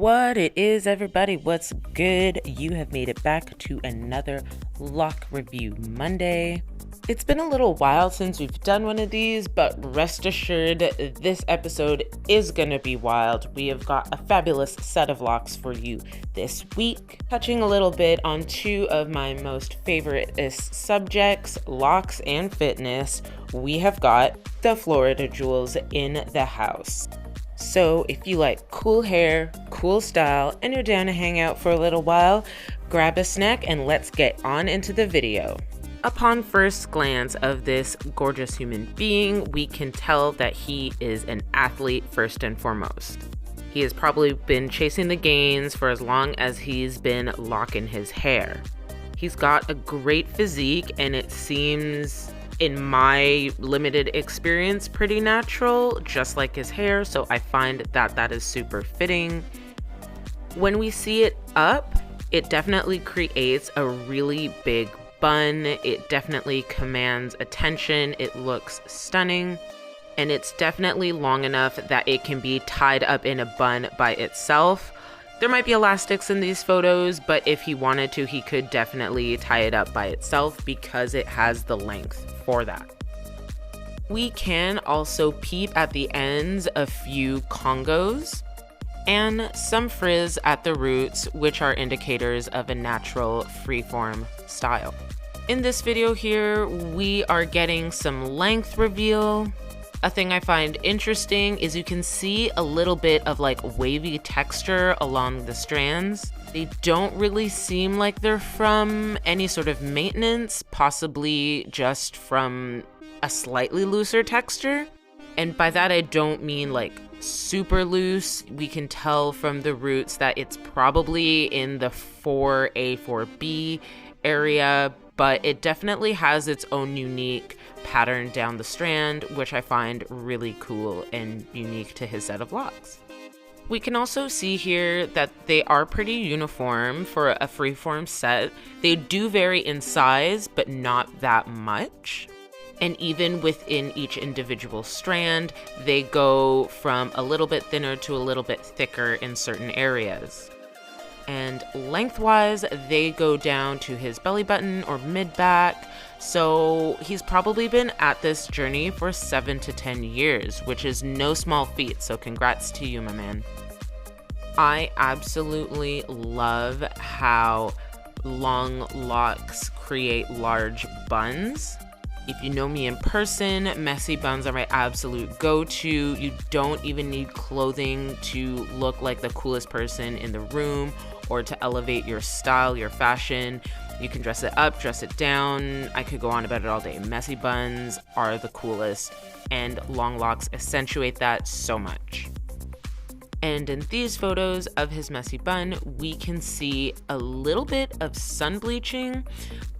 What it is, everybody, what's good? You have made it back to another Lock Review Monday. It's been a little while since we've done one of these, but rest assured, this episode is gonna be wild. We have got a fabulous set of locks for you this week, touching a little bit on two of my most favorite subjects, locks and fitness. We have got Thefloridajewls in the house. So if you like cool hair, cool style, and you're down to hang out for a little while, grab a snack and let's get on into the video. Upon first glance of this gorgeous human being, we can tell that he is an athlete first and foremost. He has probably been chasing the gains for as long as he's been locking his hair. He's got a great physique, and it seems, in my limited experience, pretty natural, just like his hair, so I find that that is super fitting. When we see it up, it definitely creates a really big bun. It definitely commands attention. It looks stunning, and it's definitely long enough that it can be tied up in a bun by itself. There might be elastics in these photos, but if he wanted to, he could definitely tie it up by itself because it has the length for that. We can also peep at the ends a few congos and some frizz at the roots, which are indicators of a natural freeform style. In this video here, we are getting some length reveal. A thing I find interesting is you can see a little bit of like wavy texture along the strands. They don't really seem like they're from any sort of maintenance, possibly just from a slightly looser texture. And by that, I don't mean like super loose. We can tell from the roots that it's probably in the 4A, 4B area, but it definitely has its own unique pattern down the strand, which I find really cool and unique to his set of locks. We can also see here that they are pretty uniform for a freeform set. They do vary in size, but not that much. And even within each individual strand, they go from a little bit thinner to a little bit thicker in certain areas. And lengthwise, they go down to his belly button or mid-back. So he's probably been at this journey for 7 to 10 years, which is no small feat. So congrats to you, my man. I absolutely love how long locks create large buns. If you know me in person, messy buns are my absolute go-to. You don't even need clothing to look like the coolest person in the room or to elevate your style, your fashion. You can dress it up, dress it down. I could go on about it all day. Messy buns are the coolest, and long locks accentuate that so much. And in these photos of his messy bun, we can see a little bit of sun bleaching.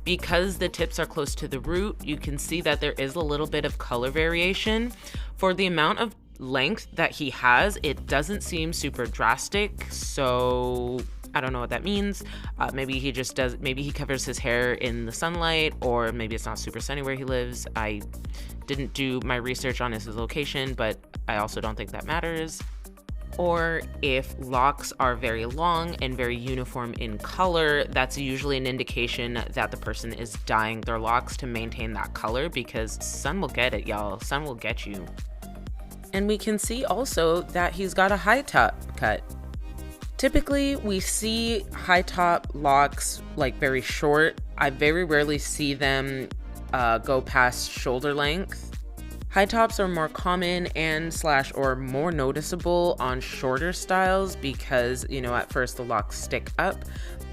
Because the tips are close to the root, you can see that there is a little bit of color variation. For the amount of length that he has, it doesn't seem super drastic, so I don't know what that means. Maybe he covers his hair in the sunlight, or maybe it's not super sunny where he lives. I didn't do my research on his location, but I also don't think that matters. Or if locks are very long and very uniform in color, that's usually an indication that the person is dyeing their locks to maintain that color, because sun will get it, y'all. Sun will get you. And we can see also that he's got a high top cut. Typically, we see high top locks like very short. I very rarely see them go past shoulder length. High tops are more common or more noticeable on shorter styles because, at first the locks stick up.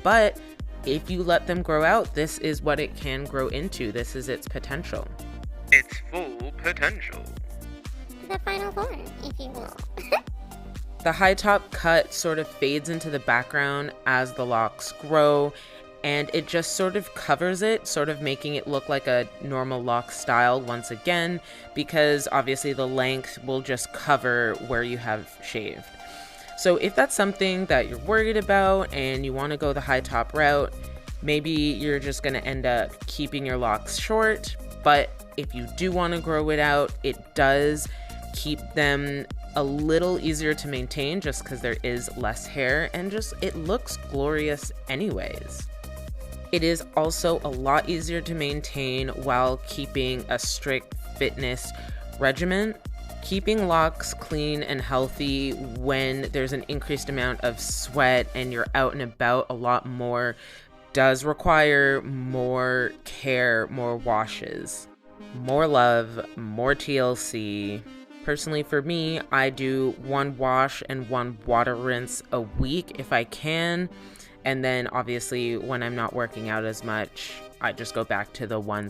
But if you let them grow out, this is what it can grow into. This is its potential. Its full potential. The final form, if you will. The high top cut sort of fades into the background as the locks grow, and it just sort of covers it, sort of making it look like a normal lock style once again, because obviously the length will just cover where you have shaved. So if that's something that you're worried about and you want to go the high top route, maybe you're just going to end up keeping your locks short. But if you do want to grow it out, it does keep them a little easier to maintain just because there is less hair, and just it looks glorious anyways. It is also a lot easier to maintain while keeping a strict fitness regimen. Keeping locks clean and healthy when there's an increased amount of sweat and you're out and about a lot more does require more care, more washes, more love, more TLC. Personally, for me, I do 1 wash and 1 water rinse a week if I can. And then obviously when I'm not working out as much, I just go back to the one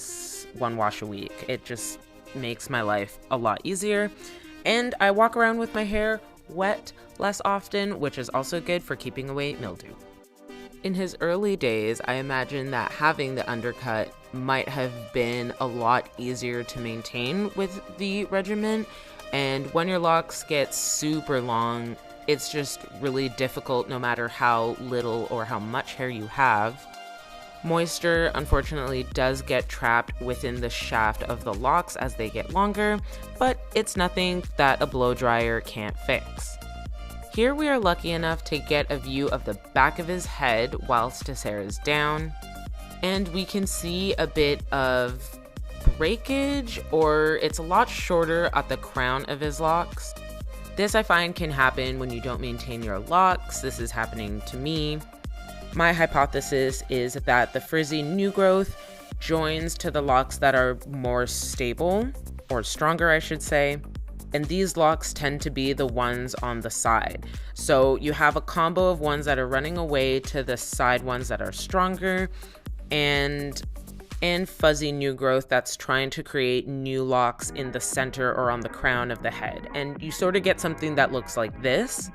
wash a week. It just makes my life a lot easier. And I walk around with my hair wet less often, which is also good for keeping away mildew. In his early days, I imagine that having the undercut might have been a lot easier to maintain with the regimen. And when your locks get super long, it's just really difficult no matter how little or how much hair you have. Moisture, unfortunately, does get trapped within the shaft of the locks as they get longer, but it's nothing that a blow dryer can't fix. Here we are lucky enough to get a view of the back of his head whilst his hair is down, and we can see a bit of breakage, or it's a lot shorter at the crown of his locks. This I find can happen when you don't maintain your locks. This is happening to me. My hypothesis is that the frizzy new growth joins to the locks that are more stable, or stronger I should say, and these locks tend to be the ones on the side. So you have a combo of ones that are running away to the side ones that are stronger, and fuzzy new growth that's trying to create new locks in the center or on the crown of the head. And you sort of get something that looks like this.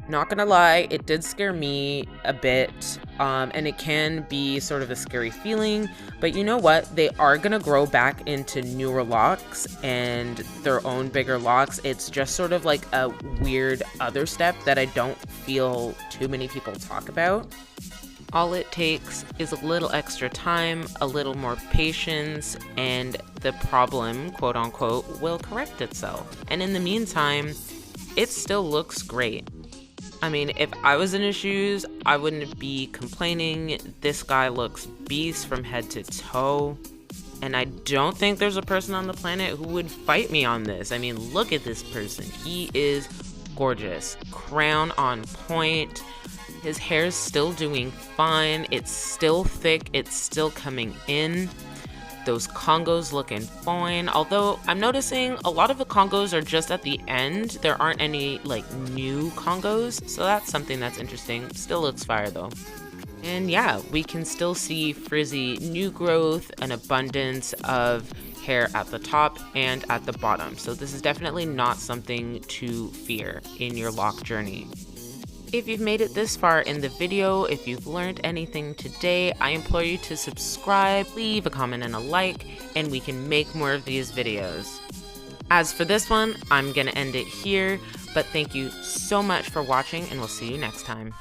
Not gonna lie, it did scare me a bit, and it can be sort of a scary feeling, but you know what? They are gonna grow back into newer locks and their own bigger locks. It's just sort of like a weird other step that I don't feel too many people talk about. All it takes is a little extra time, a little more patience, and the problem, quote unquote, will correct itself. And in the meantime, it still looks great. I mean, if I was in his shoes, I wouldn't be complaining. This guy looks beast from head to toe. And I don't think there's a person on the planet who would fight me on this. I mean, look at this person. He is gorgeous. Crown on point. His hair's still doing fine. It's still thick. It's still coming in. Those Congos looking fine. Although I'm noticing a lot of the Congos are just at the end. There aren't any like new Congos. So that's something that's interesting. Still looks fire though. And yeah, we can still see frizzy new growth, an abundance of hair at the top and at the bottom. So this is definitely not something to fear in your lock journey. If you've made it this far in the video, if you've learned anything today, I implore you to subscribe, leave a comment and a like, and we can make more of these videos. As for this one, I'm gonna end it here, but thank you so much for watching, and we'll see you next time.